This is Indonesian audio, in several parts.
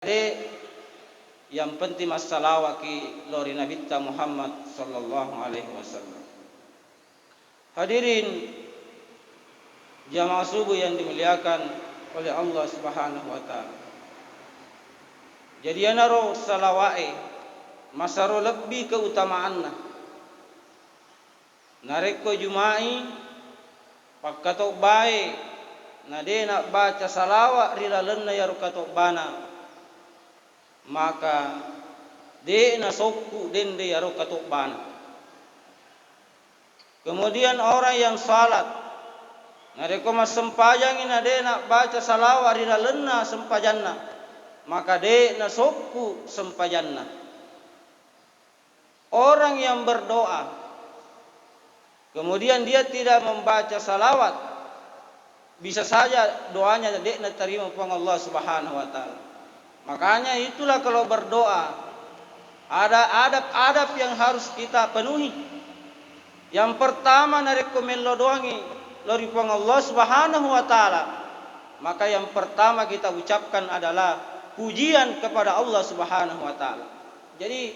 Jadi yang penting masalah ki lori Nabi kita Muhammad sallallahu alaihi wasallam. Hadirin jamaah subuh yang dimuliakan oleh Allah Subhanahu wa taala. Jadi anaro salawai masaro lebih keutamaanna. Nareko jumai pakkato bae nadena baca salawat rilalenna ya rukato bana. Maka de na sokku dende yaro katok bana. Kemudian orang yang salat nareko mas sempajang ina de na baca salawat di dalenna sempajanna, maka de na sokku sempajanna. Orang yang berdoa kemudian dia tidak membaca salawat, bisa saja doanya de na terima pang Allah Subhanahu wa taala. Makanya itulah kalau berdoa ada adab-adab yang harus kita penuhi. Yang pertama nareko melodoangi lori pang Allah Subhanahu wa taala. Maka yang pertama kita ucapkan adalah pujian kepada Allah Subhanahu wa taala. Jadi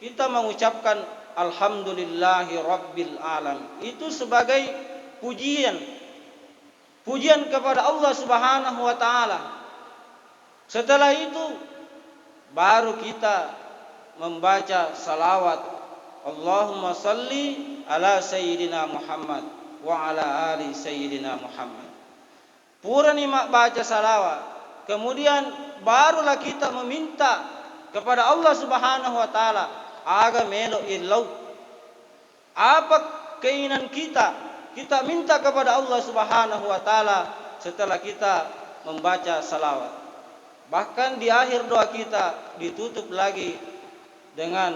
kita mengucapkan alhamdulillahi rabbil alam. Itu sebagai pujian kepada Allah Subhanahu wa taala. Setelah itu baru kita membaca salawat Allahumma salli ala sayyidina Muhammad wa ala ali sayyidina Muhammad. Purani mak baca salawat, kemudian barulah kita meminta kepada Allah Subhanahu wa taala aga melo illau. Apa keinginan kita minta kepada Allah Subhanahu wa taala setelah kita membaca salawat. Bahkan di akhir doa kita ditutup lagi dengan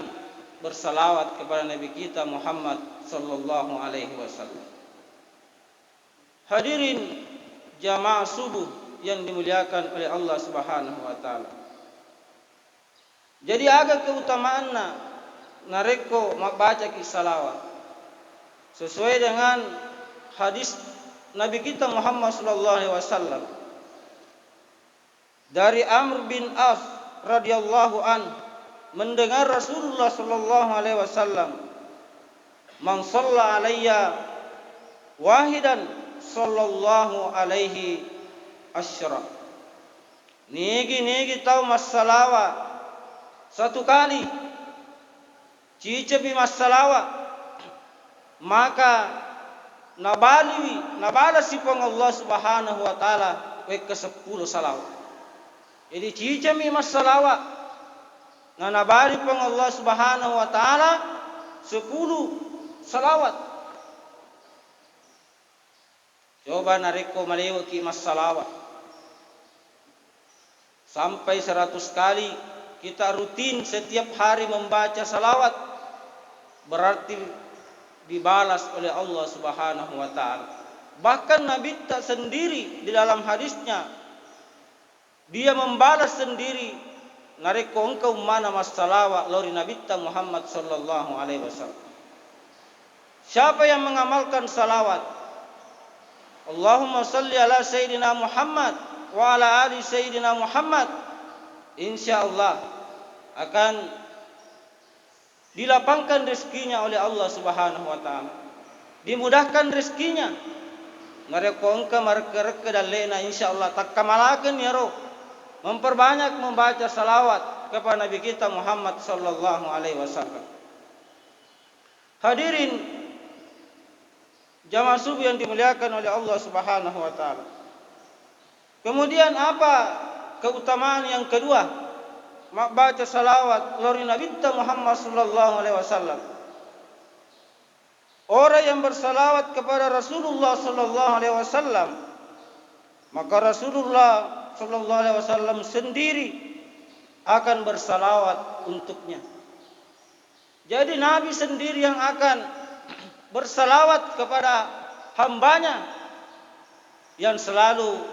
bersalawat kepada Nabi kita Muhammad sallallahu alaihi wasallam. Hadirin jamaah subuh yang dimuliakan oleh Allah Subhanahu wa taala. Jadi agak keutamaanna nareko membaca salawat sesuai dengan hadis Nabi kita Muhammad sallallahu alaihi wasallam. Dari Amr bin As radhiyallahu an mendengar Rasulullah sallallahu alaihi wasallam, "Man shalla alayya wahidan sallallahu alaihi asyra." Nigi tahu masalawa satu kali cicepi masalawa maka nabala sipang Allah Subhanahu wa taala ke 10 salawat. Jadi cicami masalawat na nabari pang Allah Subhanahu wa taala 10 salawat. Coba nareko malewo ki masalawat sampai 100 kali kita rutin setiap hari membaca salawat, berarti dibalas oleh Allah Subhanahu wa taala. Bahkan Nabi tak sendiri di dalam hadisnya dia membalas sendiri nareko engkau mana masalawat lori Nabi Muhammad sallallahu alaihi wasallam. Siapa yang mengamalkan salawat Allahumma salli ala sayyidina Muhammad wa ala ali sayyidina Muhammad, insyaallah akan dilapangkan rezekinya oleh Allah Subhanahu wa taala. Dimudahkan rezekinya. Nareko engkau mareke dalena insyaallah tak kamalakeun ya roh. Memperbanyak membaca salawat kepada Nabi kita Muhammad sallallahu alaihi wasallam. Hadirin jamaah subuh yang dimuliakan oleh Allah Subhanahu wa taala. Kemudian apa keutamaan yang kedua? Membaca salawat lori Nabi kita Muhammad sallallahu alaihi wasallam. Orang yang bersalawat kepada Rasulullah sallallahu alaihi wasallam, maka Rasulullah sallallahu alaihi wasallam sendiri akan bersalawat untuknya. Jadi Nabi sendiri yang akan bersalawat kepada hambanya yang selalu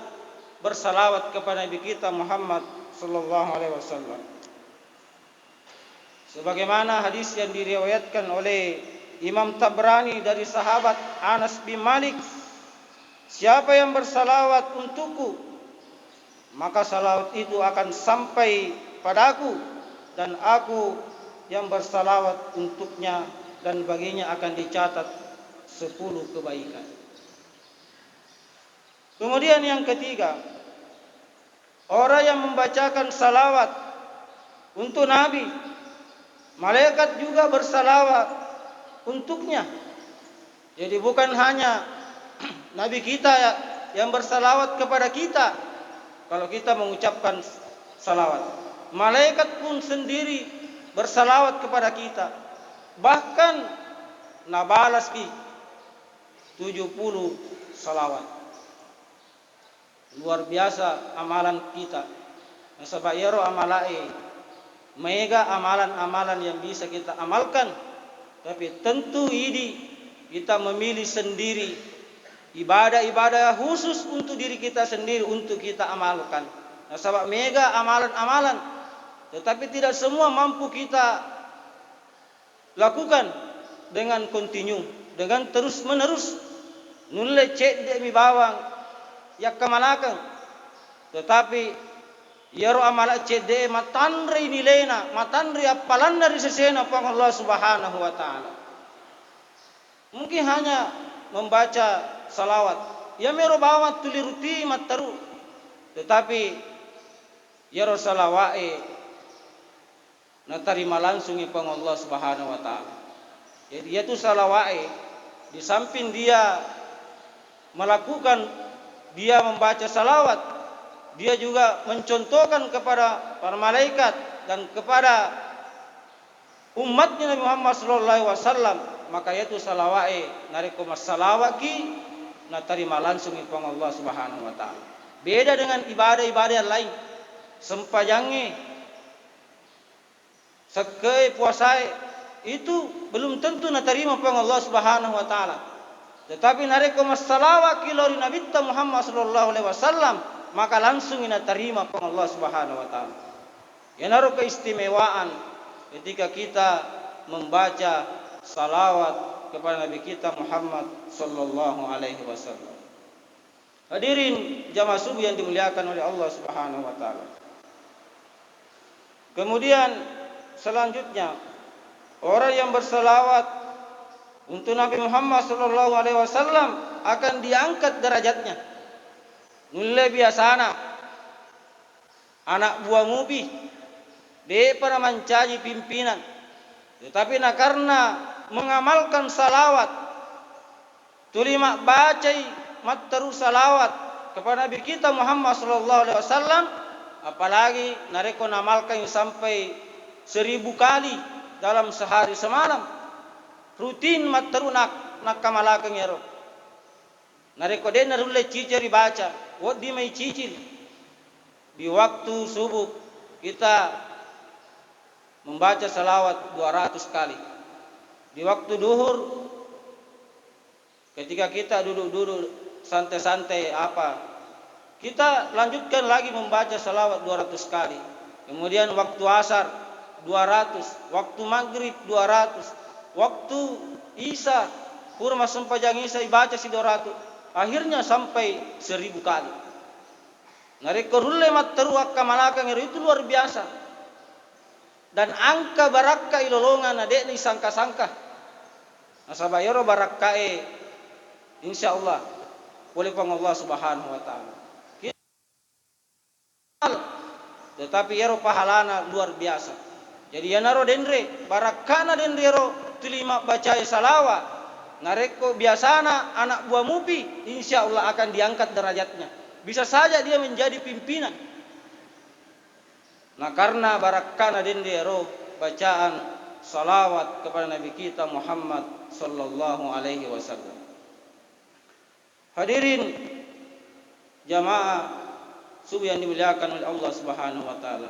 bersalawat kepada Nabi kita Muhammad sallallahu alaihi wasallam. Sebagaimana hadis yang diriwayatkan oleh Imam Tabrani dari sahabat Anas bin Malik, siapa yang bersalawat untukku maka salawat itu akan sampai padaku dan aku yang bersalawat untuknya, dan baginya akan dicatat 10 kebaikan. Kemudian yang ketiga, orang yang membacakan salawat untuk Nabi, malaikat juga bersalawat untuknya. Jadi bukan hanya Nabi kita yang bersalawat kepada kita kalau kita mengucapkan salawat, malaikat pun sendiri bersalawat kepada kita. Bahkan nabalas ki 70 salawat. Luar biasa amalan kita. Nasabah yaro amalai mega amalan-amalan yang bisa kita amalkan. Tapi tentu ini kita memilih sendiri ibadah-ibadah khusus untuk diri kita sendiri untuk kita amalkan. Nasabah mega amalan-amalan, tetapi tidak semua mampu kita lakukan dengan kontinu, dengan terus menerus. Nulle cek demi bawang yak kamalakan, tetapi yaro amala cek de matanri nilena, matanri apalan dari sesena pang Allah Subhanahu wa taala. Mungkin hanya membaca salawat, ya mero bawang tuliruti mataru, tetapi yaro salawae na tarima langsung pang Allah Subhanahu wa taala. Jadi itu salawae, di samping dia melakukan, dia membaca salawat, dia juga mencontohkan kepada para malaikat dan kepada umatnya Nabi Muhammad sallallahu alaihi wasallam, maka itu salawae nariko masalawaki na tarima langsung ipang Allah Subhanahu wa taala. Beda dengan ibadah-ibadah lain, sempajange, sakai puasai, itu belum tentu na tarima pang Allah Subhanahu wa taala. Tetapi nareko masalawat kilori Nabi Muhammad sallallahu alaihi wasallam, maka langsung ina terima pang Allah Subhanahu wa taala. Ya naro keistimewaan ketika kita membaca salawat kepada Nabi kita Muhammad sallallahu alaihi wasallam. Hadirin jamaah subuh yang dimuliakan oleh Allah Subhanahu wa taala. Kemudian selanjutnya, orang yang bersalawat untuk Nabi Muhammad sallallahu alaihi wasallam akan diangkat derajatnya. Nulle biasana anak buah mubi de para mencaji pimpinan, tetapi karena mengamalkan salawat, tulima bacai mataru salawat kepada Nabi kita Muhammad sallallahu alaihi wasallam, apalagi nareko namalkan sampai 1000 kali dalam sehari semalam. Rutin mataru nak kamalakan yaro. Nareko de narulle ciciri baca, wodi mai cicil. Di waktu subuh kita membaca salawat 200 kali. Di waktu duhur ketika kita duduk-duduk santai-santai kita lanjutkan lagi membaca salawat 200 kali. Kemudian waktu asar 200, waktu maghrib 200. Waktu Isya kurma sempajang Isya dibaca si 200, akhirnya sampai 1000 kali. Nareko rulle mataru akkamalakan itu luar biasa. Dan angka barakah ilolongan adek ni sangka-sangka. Nasabayaro barakae insyaallah oleh Allah Subhanahu wa taala. Tetapi yaro pahalana luar biasa. Jadi yanaro denre barakana denrero tulima baca salawat, nareko biasana anak buah mupi, insyaallah akan diangkat derajatnya. Bisa saja dia menjadi pimpinan. Nah karena barakana dendero bacaan salawat kepada Nabi kita Muhammad sallallahu alaihi wasallam. Hadirin jamaah subuh yang dimuliakan oleh Allah Subhanahu wa taala.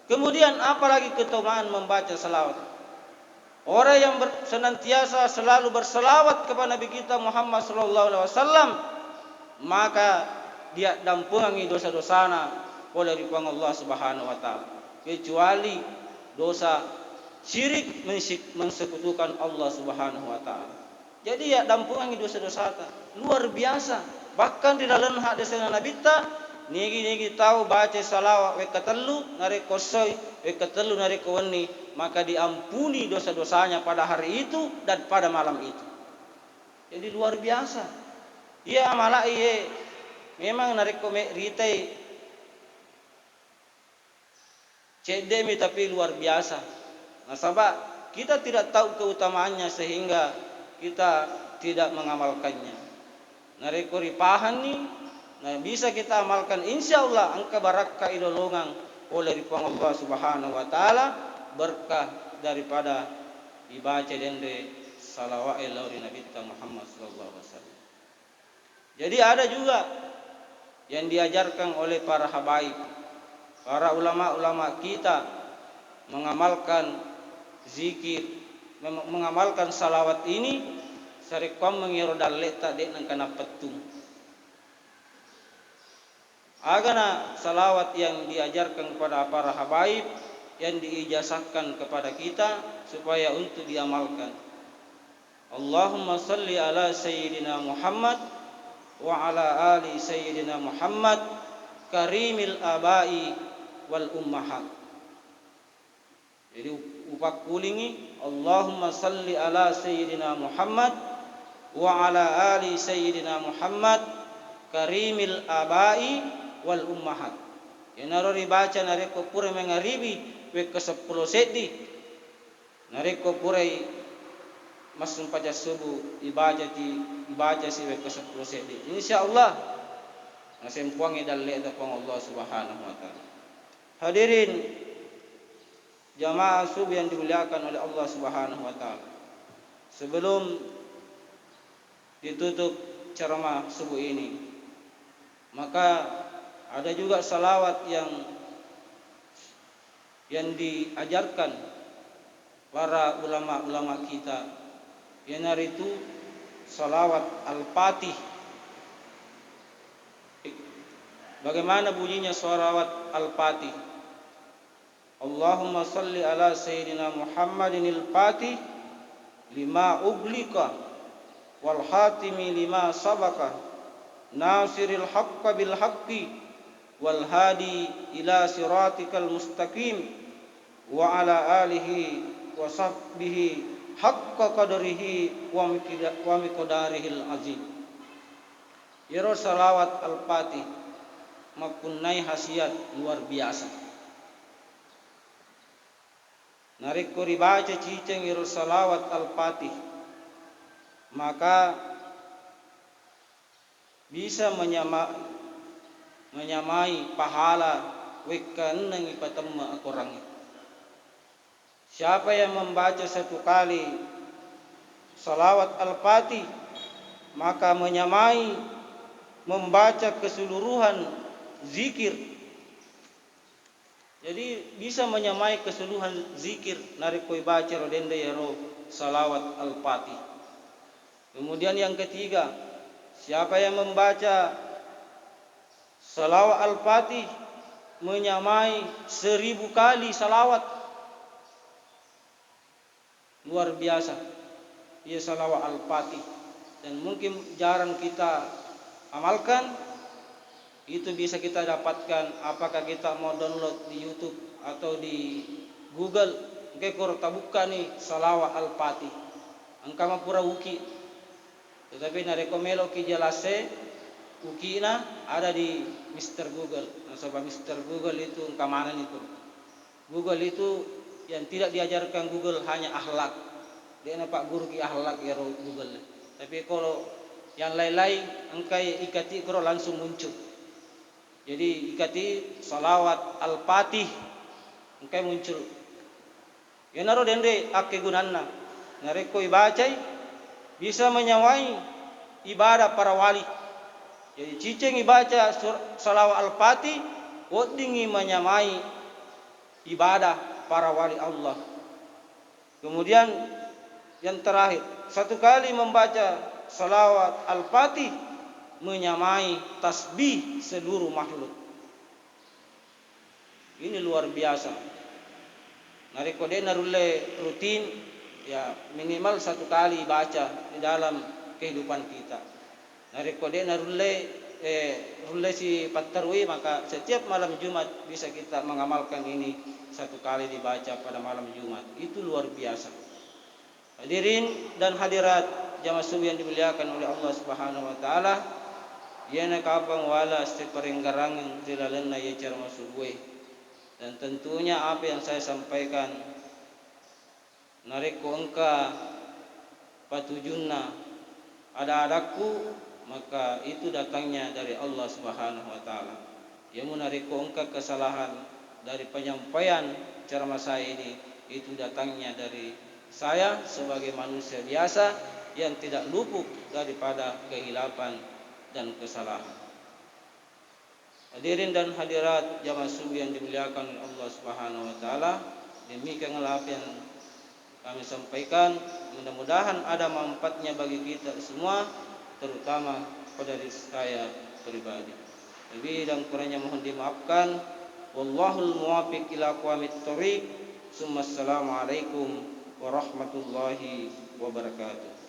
Kemudian apalagi keutamaan membaca salawat? Orang yang senantiasa selalu berselawat kepada Nabi kita Muhammad sallallahu alaihi wasallam, maka dia dampungi dosa-dosana oleh Allah Subhanahu wa taala, kecuali dosa syirik mensekutukan Allah Subhanahu wa taala. Jadi ya dampungi dosa-dosa luar biasa. Bahkan di dalam hadis Nabi kita nigi tahu baca salawat we katelu nareko soi we katelu nareko wani, maka diampuni dosa-dosanya pada hari itu dan pada malam itu. Jadi luar biasa. Iya amala iye memang nareko me ritai cedemi tapi luar biasa. Nah sabab kita tidak tahu keutamaannya sehingga kita tidak mengamalkannya. Nareko ripahan nih, nah bisa kita amalkan insya Allah angka barakah idolongang oleh ripang Allah Subhanahu wa taala, berkah daripada dibaca dende salawat ilahi Nabi Muhammad sallallahu alaihi wasallam. Jadi ada juga yang diajarkan oleh para habaib, para ulama-ulama kita mengamalkan zikir, mengamalkan salawat ini sarekom mengirodal letak dek nang kana petung. Agana salawat yang diajarkan kepada para habaib yang diijazahkan kepada kita supaya untuk diamalkan. Allahumma salli ala sayyidina Muhammad wa ala ali sayyidina Muhammad karimil abai wal ummahat. Jadi upak kulingi Allahumma salli ala sayyidina Muhammad wa ala ali sayyidina Muhammad karimil abai wal ummahat. Yenaro ribaca nareko pure mengaribi we ke 10 sedi. Nareko pure masum pada subuh ibaca si we ke 10 sedi. Insyaallah nasempuangi dalle da pang Allah Subhanahu wa taala. Hadirin jamaah subuh yang dimuliakan oleh Allah Subhanahu wa taala. Sebelum ditutup ceramah subuh ini, maka ada juga salawat yang diajarkan para ulama-ulama kita. Yang itu salawat al-Fatih. Bagaimana bunyinya salawat al-Fatih? Allahumma salli ala sayyidina Muhammadinil Fatih lima uglika wal hatimi lima sabaka nasiril haqqa bil haqqi wal hadi ila siratikal mustaqim wa ala alihi wa sahbihi haqqa qadrihi wa miqdarihil azim. Yero salawat al-Fatih mempunyai khasiat luar biasa. Nariko ribaca ciceng yero salawat al-Fatih, maka bisa menyamai pahala wekan nang ipatemma akorang. Siapa yang membaca satu kali salawat al-Fatih, maka menyamai membaca keseluruhan zikir. Jadi bisa menyamai keseluruhan zikir narikoi baca rodende yero salawat al-Fatih. Kemudian yang ketiga, siapa yang membaca salawat al-Fatih menyamai 1000 kali salawat. Luar biasa. Ia salawat al-Fatih. Dan mungkin jarang kita amalkan. Itu bisa kita dapatkan apakah kita mau download di YouTube atau di Google. Oke, kalau kita buka nih salawat al-Fatih, angka mapura uki. Tetapi narekomelo ki jalase ukina ada di Mr. Google. Nah, sebab Mr. Google itu kamanan itu. Google itu yang tidak diajarkan Google hanya akhlak. Dia Pak guru ki akhlak ya Google. Tapi kalau yang lain-lain angkai ikati kalau langsung muncul. Jadi ikati salawat al-Fatih engkai muncul. Ya naro dende ake gunanna. Nareko ibacai bisa menyawai ibadah para wali. Jadi ciceng ibaca salawat al-Fatih wodingi menyamai ibadah para wali Allah. Kemudian yang terakhir, satu kali membaca salawat al-Fatih menyamai tasbih seluruh makhluk. Ini luar biasa. Narikode narulle rutin ya minimal satu kali baca di dalam kehidupan kita. Narikode narulle Rulesi Patarwi, maka setiap malam Jumat bisa kita mengamalkan ini satu kali dibaca pada malam Jumat. Itu luar biasa. Hadirin dan hadirat jamaah subuh yang dimuliakan oleh Allah Subhanahu wa taala. Yana kapang wala seperenggarangan dilalena ya cara masubuh. Dan tentunya apa yang saya sampaikan narik ko engka patujunna ada-adaku, maka itu datangnya dari Allah Subhanahu wa taala. Yang menarik ko engka kesalahan dari penyampaian ceramah saya ini, itu datangnya dari saya sebagai manusia biasa yang tidak luput daripada kehilapan dan kesalahan. Hadirin dan hadirat jamaah subuh yang dimuliakan oleh Allah Subhanahu wa taala, demikianlah apa yang kami sampaikan. Mudah-mudahan ada manfaatnya bagi kita semua, terutama pada diri saya pribadi. Lebih dan kurangnya mohon dimaafkan. Wallahul muwaffiq ila aqwamit thoriq. Assalamualaikum warahmatullahi wabarakatuh.